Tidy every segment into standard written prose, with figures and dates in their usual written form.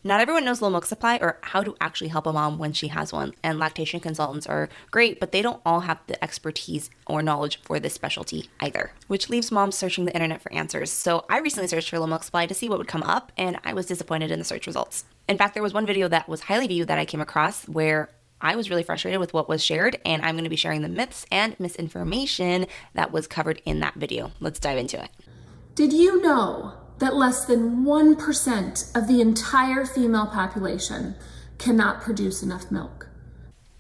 Not everyone knows low milk supply or how to actually help a mom when she has one, and lactation consultants are great, but they don't all have the expertise or knowledge for this specialty either, which leaves moms searching the internet for answers. So I recently searched for low milk supply to see what would come up, and I was disappointed in the search results. In fact, there was one video that was highly viewed that I came across where I was really frustrated with what was shared, and I'm going to be sharing the myths and misinformation that was covered in that video. Let's dive into it. Did you know that less than 1% of the entire female population cannot produce enough milk?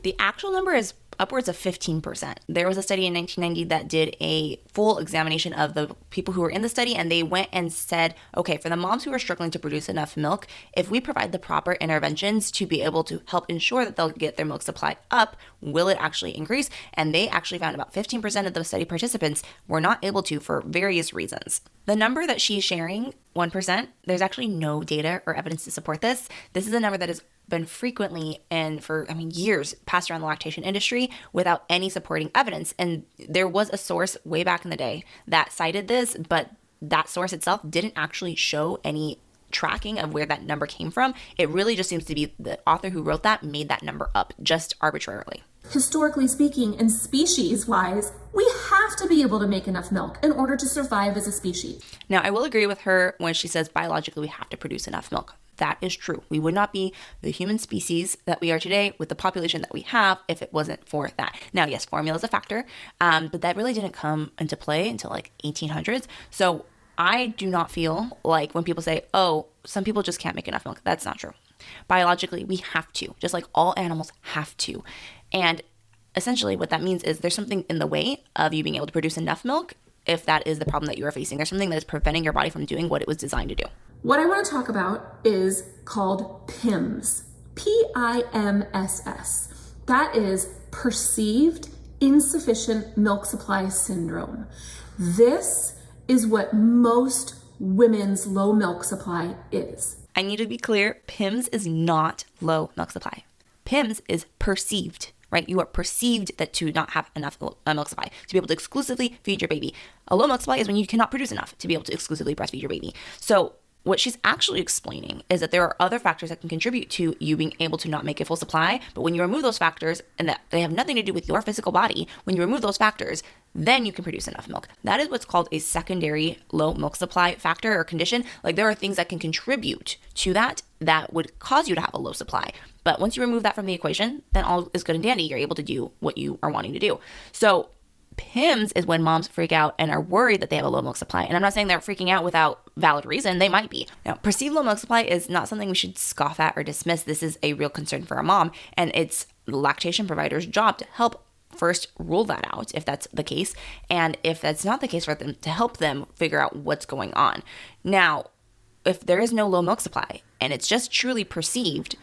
The actual number is upwards of 15%. There was a study in 1990 that did a full examination of the people who were in the study, and they went and said, okay, for the moms who are struggling to produce enough milk, if we provide the proper interventions to be able to help ensure that they'll get their milk supply up, will it actually increase? And they actually found about 15% of the study participants were not able to for various reasons. The number that she's sharing, 1%, there's actually no data or evidence to support this. This is a number that has been frequently and for years passed around the lactation industry without any supporting evidence. And there was a source way back in the day that cited this, but that source itself didn't actually show any tracking of where that number came from. It really just seems to be the author who wrote that made that number up just arbitrarily. Historically speaking, and species-wise, we have to be able to make enough milk in order to survive as a species. Now, I will agree with her when she says biologically we have to produce enough milk. That is true. We would not be the human species that we are today with the population that we have if it wasn't for that. Now, yes, formula is a factor, but that really didn't come into play until like 1800s. So I do not feel like when people say, oh, some people just can't make enough milk. That's not true. Biologically, we have to, just like all animals have to. And essentially what that means is there's something in the way of you being able to produce enough milk if that is the problem that you are facing. There's something that is preventing your body from doing what it was designed to do. What I want to talk about is called PIMS, P-I-M-S-S. That is perceived insufficient milk supply syndrome. This is what most women's low milk supply is. I need to be clear, PIMS is not low milk supply. PIMS is perceived, right? You are perceived that to not have enough milk supply to be able to exclusively feed your baby. A low milk supply is when you cannot produce enough to be able to exclusively breastfeed your baby. So what she's actually explaining is that there are other factors that can contribute to you being able to not make a full supply, but when you remove those factors, and that they have nothing to do with your physical body, when you remove those factors, then you can produce enough milk. That is what's called a secondary low milk supply factor or condition. Like there are things that can contribute to that would cause you to have a low supply. But once you remove that from the equation, then all is good and dandy. You're able to do what you are wanting to do. So PIMS is when moms freak out and are worried that they have a low milk supply. And I'm not saying they're freaking out without valid reason. They might be. Now, perceived low milk supply is not something we should scoff at or dismiss. This is a real concern for a mom, and it's the lactation provider's job to help first rule that out if that's the case. And if that's not the case, for them to help them figure out what's going on. Now, if there is no low milk supply and it's just truly perceived,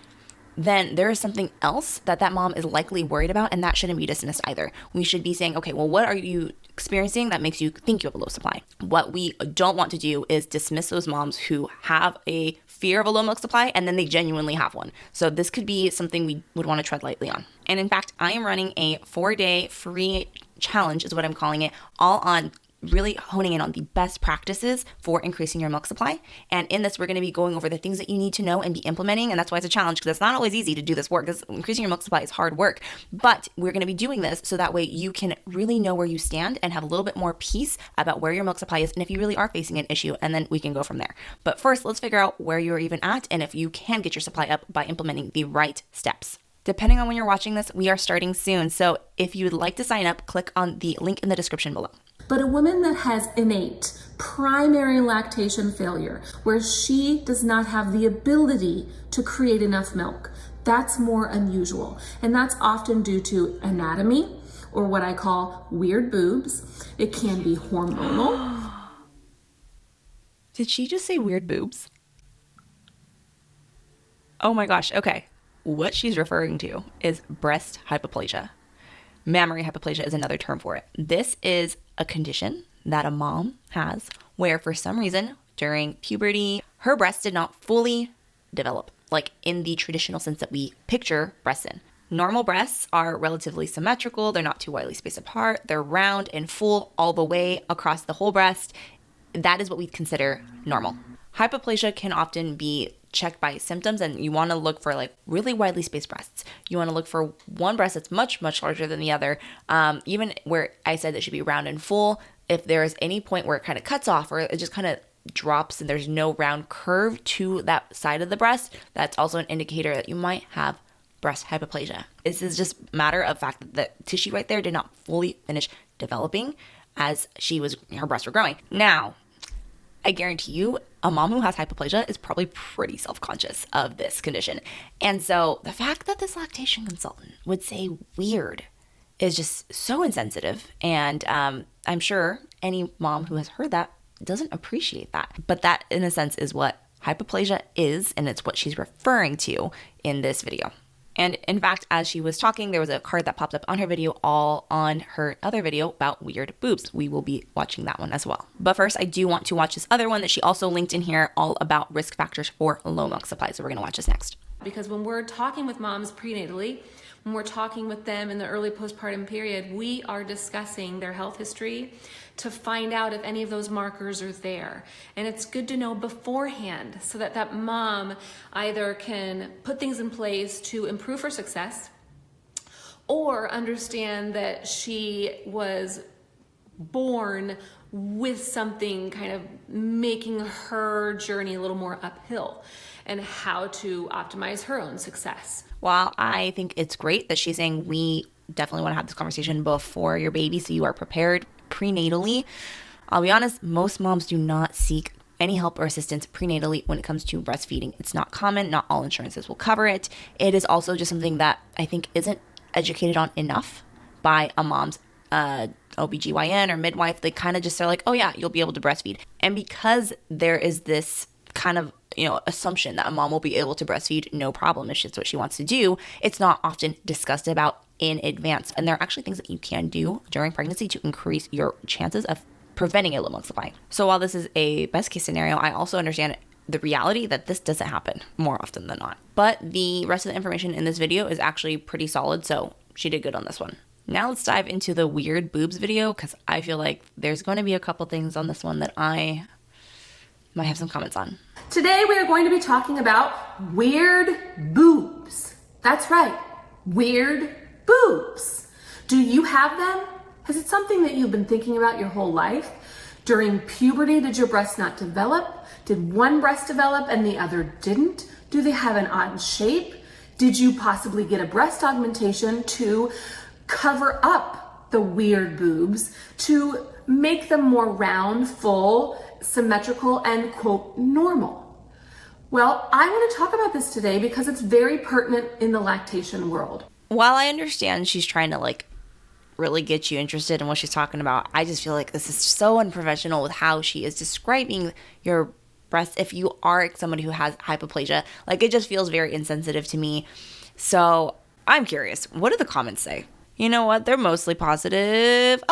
then there is something else that mom is likely worried about, and that shouldn't be dismissed either. We should be saying, okay, well, what are you experiencing that makes you think you have a low supply? What we don't want to do is dismiss those moms who have a fear of a low milk supply and then they genuinely have one. So this could be something we would want to tread lightly on. And in fact, I am running a 4-day free challenge is what I'm calling it, all on really honing in on the best practices for increasing your milk supply. And in this, we're going to be going over the things that you need to know and be implementing. And that's why it's a challenge, because it's not always easy to do this work, because increasing your milk supply is hard work. But we're going to be doing this so that way you can really know where you stand and have a little bit more peace about where your milk supply is and if you really are facing an issue, and then we can go from there. But first, let's figure out where you're even at and if you can get your supply up by implementing the right steps. Depending on when you're watching this, we are starting soon. So if you would like to sign up, click on the link in the description below. But a woman that has innate primary lactation failure, where she does not have the ability to create enough milk, that's more unusual. And that's often due to anatomy, or what I call weird boobs. It can be hormonal. Did she just say weird boobs? Oh my gosh, okay. What she's referring to is breast hypoplasia. Mammary hypoplasia is another term for it. This is a condition that a mom has where for some reason during puberty, her breasts did not fully develop, like in the traditional sense that we picture breasts in. Normal breasts are relatively symmetrical. They're not too widely spaced apart. They're round and full all the way across the whole breast. That is what we consider normal. Hypoplasia can often be check by symptoms, and you want to look for like really widely spaced breasts. You want to look for one breast that's much, much larger than the other. Even where I said it should be round and full, if there is any point where it kind of cuts off or it just kind of drops and there's no round curve to that side of the breast, that's also an indicator that you might have breast hypoplasia. This is just a matter of fact that the tissue right there did not fully finish developing as her breasts were growing. Now, I guarantee you, a mom who has hypoplasia is probably pretty self-conscious of this condition. And so the fact that this lactation consultant would say weird is just so insensitive. And I'm sure any mom who has heard that doesn't appreciate that. But that, in a sense, is what hypoplasia is, and it's what she's referring to in this video. And in fact, as she was talking, there was a card that popped up on her video, all on her other video about weird boobs. We will be watching that one as well. But first, I do want to watch this other one that she also linked in here, all about risk factors for low milk supply. So we're going to watch this next. Because when we're talking with moms prenatally, when we're talking with them in the early postpartum period, we are discussing their health history to find out if any of those markers are there. And it's good to know beforehand so that that mom either can put things in place to improve her success or understand that she was born with something kind of making her journey a little more uphill, and how to optimize her own success. While I think it's great that she's saying we definitely want to have this conversation before your baby so you are prepared prenatally, I'll be honest, most moms do not seek any help or assistance prenatally when it comes to breastfeeding. It's not common. Not all insurances will cover it. It is also just something that I think isn't educated on enough by a mom's OBGYN or midwife. They kind of just are like, oh yeah, you'll be able to breastfeed. And because there is this kind of, assumption that a mom will be able to breastfeed no problem if it's what she wants to do, it's not often discussed about in advance. And there are actually things that you can do during pregnancy to increase your chances of preventing a low milk supply. So while this is a best case scenario, I also understand the reality that this doesn't happen more often than not. But the rest of the information in this video is actually pretty solid, so she did good on this one. Now let's dive into the weird boobs video, because I feel like there's going to be a couple things on this one that I might have some comments on. Today we are going to be talking about weird boobs. That's right, weird boobs. Do you have them? Is it something that you've been thinking about your whole life? During puberty, did your breasts not develop? Did one breast develop and the other didn't? Do they have an odd shape? Did you possibly get a breast augmentation to cover up the weird boobs, to make them more round, full, symmetrical, and quote, normal? Well, I want to talk about this today because it's very pertinent in the lactation world. While I understand she's trying to really get you interested in what she's talking about, I just feel like this is so unprofessional with how she is describing your breasts if you are somebody who has hypoplasia. It just feels very insensitive to me. So I'm curious, what do the comments say? You know what? They're mostly positive.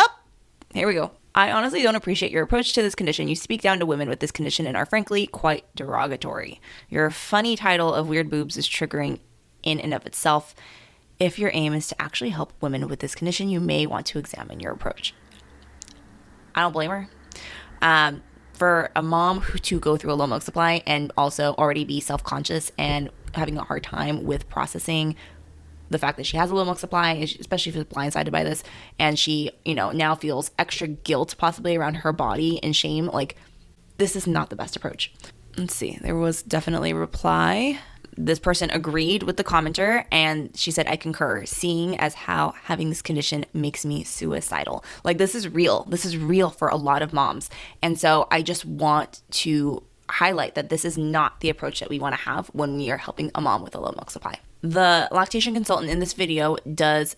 Here we go. I honestly don't appreciate your approach to this condition. You speak down to women with this condition and are frankly quite derogatory. Your funny title of weird boobs is triggering in and of itself. If your aim is to actually help women with this condition, you may want to examine your approach. I don't blame her. For a mom to go through a low milk supply and also already be self-conscious and having a hard time with processing the fact that she has a low milk supply, especially if she's blindsided by this, and she, now feels extra guilt possibly around her body and shame, this is not the best approach. Let's see. There was definitely a reply. This person agreed with the commenter, and she said, I concur, seeing as how having this condition makes me suicidal. This is real. This is real for a lot of moms. And so I just want to highlight that this is not the approach that we want to have when we are helping a mom with a low milk supply. The lactation consultant in this video does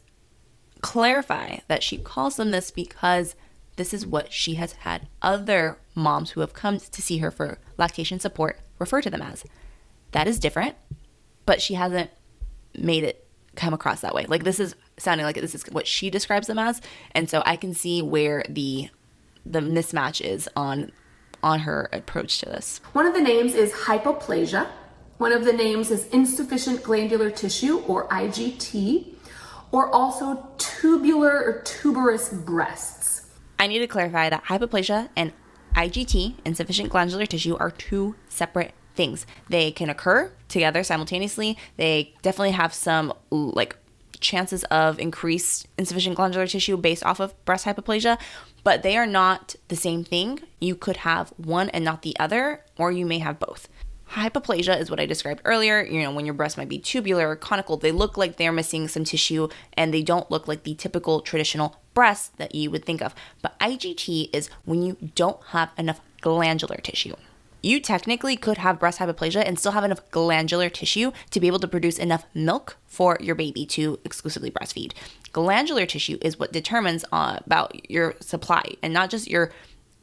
clarify that she calls them this because this is what she has had other moms who have come to see her for lactation support refer to them as. That is different, but she hasn't made it come across that way. This is sounding like this is what she describes them as, and so I can see where the mismatch is on her approach to this. One of the names is hypoplasia. One of the names is insufficient glandular tissue, or IGT, or also tubular or tuberous breasts. I need to clarify that hypoplasia and IGT, insufficient glandular tissue, are two separate things. They can occur together simultaneously. They definitely have some like chances of increased insufficient glandular tissue based off of breast hypoplasia, but they are not the same thing. You could have one and not the other, or you may have both. Hypoplasia is what I described earlier. When your breast might be tubular or conical, they look like they're missing some tissue and they don't look like the typical traditional breasts that you would think of. But IGT is when you don't have enough glandular tissue. You technically could have breast hypoplasia and still have enough glandular tissue to be able to produce enough milk for your baby to exclusively breastfeed. Glandular tissue is what determines about your supply, and not just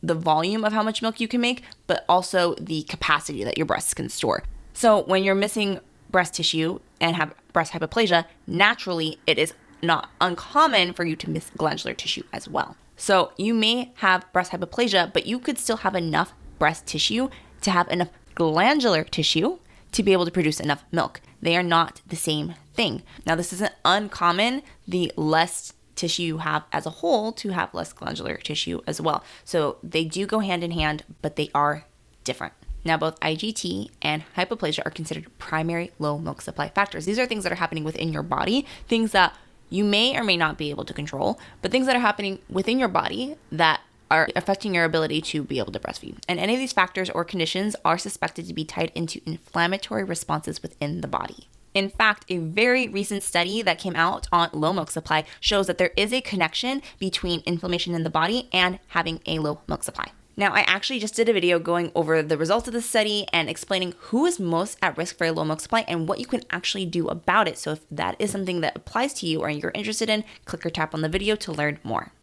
the volume of how much milk you can make, but also the capacity that your breasts can store. So when you're missing breast tissue and have breast hypoplasia, naturally it is not uncommon for you to miss glandular tissue as well. So you may have breast hypoplasia, but you could still have enough breast tissue to have enough glandular tissue to be able to produce enough milk. They are not the same thing. Now, this isn't uncommon. The less tissue you have as a whole to have less glandular tissue as well. So they do go hand in hand, but they are different. Now, both IGT and hypoplasia are considered primary low milk supply factors. These are things that are happening within your body, things that you may or may not be able to control, but things that are happening within your body that are affecting your ability to be able to breastfeed. And any of these factors or conditions are suspected to be tied into inflammatory responses within the body. In fact, a very recent study that came out on low milk supply shows that there is a connection between inflammation in the body and having a low milk supply. Now, I actually just did a video going over the results of the study and explaining who is most at risk for a low milk supply and what you can actually do about it. So if that is something that applies to you or you're interested in, click or tap on the video to learn more.